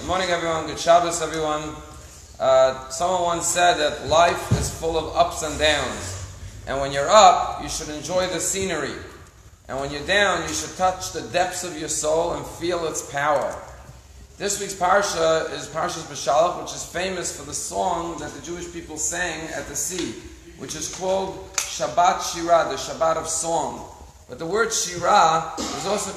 Good morning, everyone. Good Shabbos, everyone. Someone once said that life is full of ups and downs. And when you're up, you should enjoy the scenery. And when you're down, you should touch the depths of your soul and feel its power. This week's parsha is Parshas B'Shalach, which is famous for the song that the Jewish people sang at the sea, which is called Shabbat Shirah, the Shabbat of song. But the word Shirah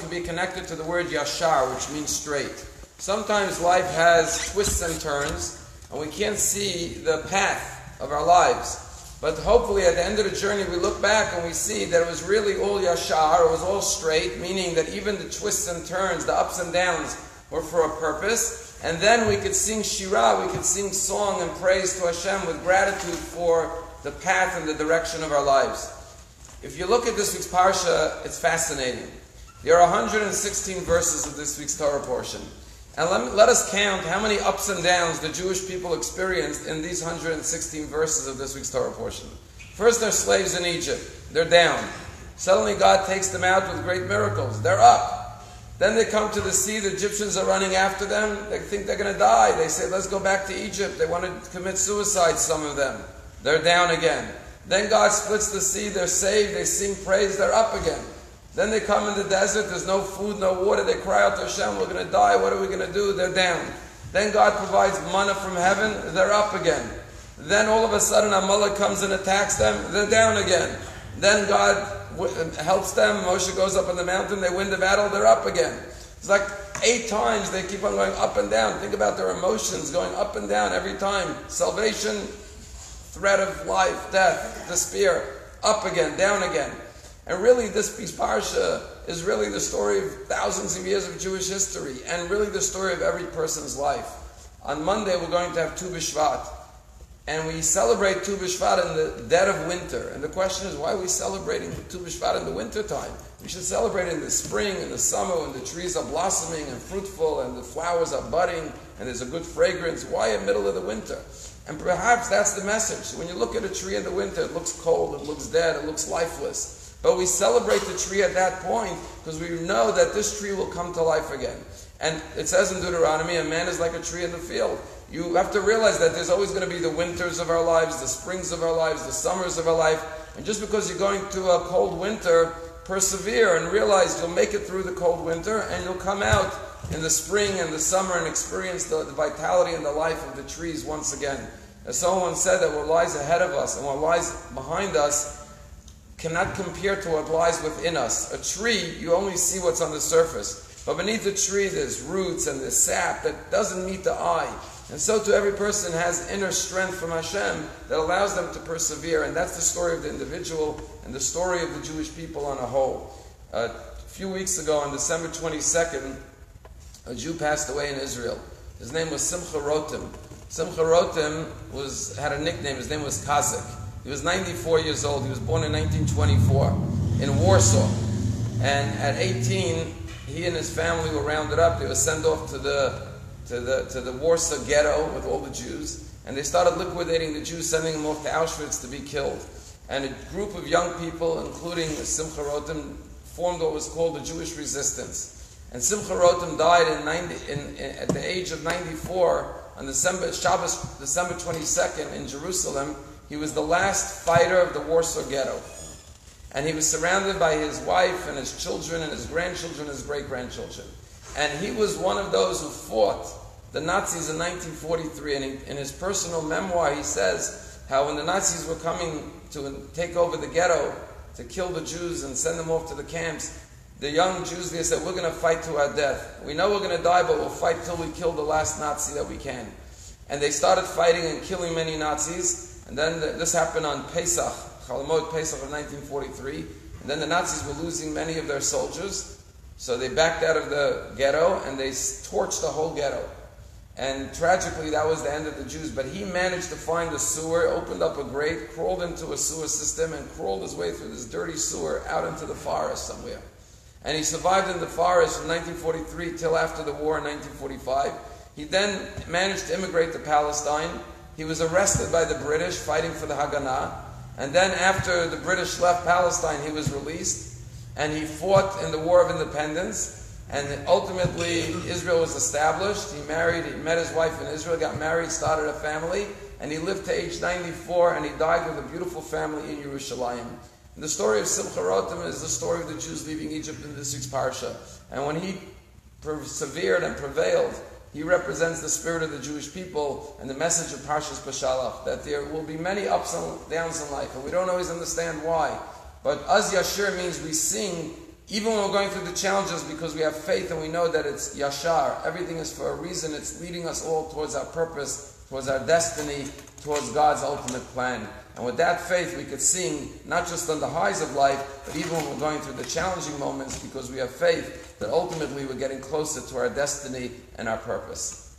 can be connected to the word Yashar, which means straight. Sometimes life has twists and turns, and we can't see the path of our lives. But hopefully at the end of the journey we look back and we see that it was really all Yashar, it was all straight, meaning that even the twists and turns, the ups and downs, were for a purpose. And then we could sing Shirah, we could sing song and praise to Hashem with gratitude for the path and the direction of our lives. If you look at this week's Parsha, it's fascinating. There are 116 verses of this week's Torah portion. And let us count how many ups and downs the Jewish people experienced in these 116 verses of this week's Torah portion. First, they're slaves in Egypt. They're down. Suddenly God takes them out with great miracles. They're up. Then they come to the sea. The Egyptians are running after them. They think they're going to die. They say, let's go back to Egypt. They want to commit suicide, some of them. They're down again. Then God splits the sea. They're saved. They sing praise. They're up again. Then they come in the desert, there's no food, no water, they cry out to Hashem, we're going to die, what are we going to do? They're down. Then God provides manna from heaven, they're up again. Then all of a sudden Amalek comes and attacks them, they're down again. Then God helps them, Moshe goes up on the mountain, they win the battle, they're up again. It's like 8 times they keep on going up and down. Think about their emotions going up and down every time. Salvation, threat of life, death, despair, up again, down again. And really, this piece parsha is really the story of thousands of years of Jewish history, and really the story of every person's life. On Monday, we're going to have Tu B'Shvat, and we celebrate Tu B'Shvat in the dead of winter. And the question is, why are we celebrating Tu B'Shvat in the winter time? We should celebrate in the spring, in the summer, when the trees are blossoming and fruitful, and the flowers are budding, and there's a good fragrance. Why in the middle of the winter? And perhaps that's the message. When you look at a tree in the winter, it looks cold, it looks dead, it looks lifeless. But we celebrate the tree at that point because we know that this tree will come to life again. And it says in Deuteronomy, a man is like a tree in the field. You have to realize that there's always going to be the winters of our lives, the springs of our lives, the summers of our life. And just because you're going through a cold winter, persevere and realize you'll make it through the cold winter and you'll come out in the spring and the summer and experience the vitality and the life of the trees once again. As someone said, that what lies ahead of us and what lies behind us cannot compare to what lies within us. A tree, you only see what's on the surface. But beneath the tree, there's roots and there's sap that doesn't meet the eye. And so too, every person has inner strength from Hashem that allows them to persevere. And that's the story of the individual and the story of the Jewish people on a whole. A few weeks ago, on December 22nd, a Jew passed away in Israel. His name was Simcha Rotem. Simcha Rotem had a nickname. His name was Kazakh. He was 94 years old. He was born in 1924 in Warsaw. And at 18, he and his family were rounded up. They were sent off to the Warsaw ghetto with all the Jews. And they started liquidating the Jews, sending them off to Auschwitz to be killed. And a group of young people, including Simcha Rotem, formed what was called the Jewish Resistance. And Simcha Rotem died at the age of 94 on December 22nd in Jerusalem. He was the last fighter of the Warsaw Ghetto. And he was surrounded by his wife and his children and his grandchildren and his great-grandchildren. And he was one of those who fought the Nazis in 1943. And in his personal memoir, he says how when the Nazis were coming to take over the ghetto to kill the Jews and send them off to the camps, the young Jews there said, we're going to fight to our death. We know we're going to die, but we'll fight till we kill the last Nazi that we can. And they started fighting and killing many Nazis. And then this happened on Pesach, Chalamot Pesach of 1943. And then the Nazis were losing many of their soldiers. So they backed out of the ghetto and they torched the whole ghetto. And tragically, that was the end of the Jews. But he managed to find a sewer, opened up a grate, crawled into a sewer system, and crawled his way through this dirty sewer out into the forest somewhere. And he survived in the forest from 1943 till after the war in 1945. He then managed to immigrate to Palestine. He was arrested by the British fighting for the Haganah. And then after the British left Palestine, he was released. And he fought in the War of Independence. And ultimately, Israel was established. He met his wife in Israel, got married, started a family, and he lived to age 94, and he died with a beautiful family in Yerushalayim. And the story of Simcha Rotem is the story of the Jews leaving Egypt in this week's parsha. And when he persevered and prevailed, he represents the spirit of the Jewish people and the message of Parshas Bashalach, that there will be many ups and downs in life, and we don't always understand why. But Az Yashir means we sing even when we're going through the challenges, because we have faith and we know that it's Yashar. Everything is for a reason. It's leading us all towards our purpose, towards our destiny, towards God's ultimate plan. And with that faith, we could sing not just on the highs of life, but even when we're going through the challenging moments, because we have faith that ultimately we're getting closer to our destiny and our purpose.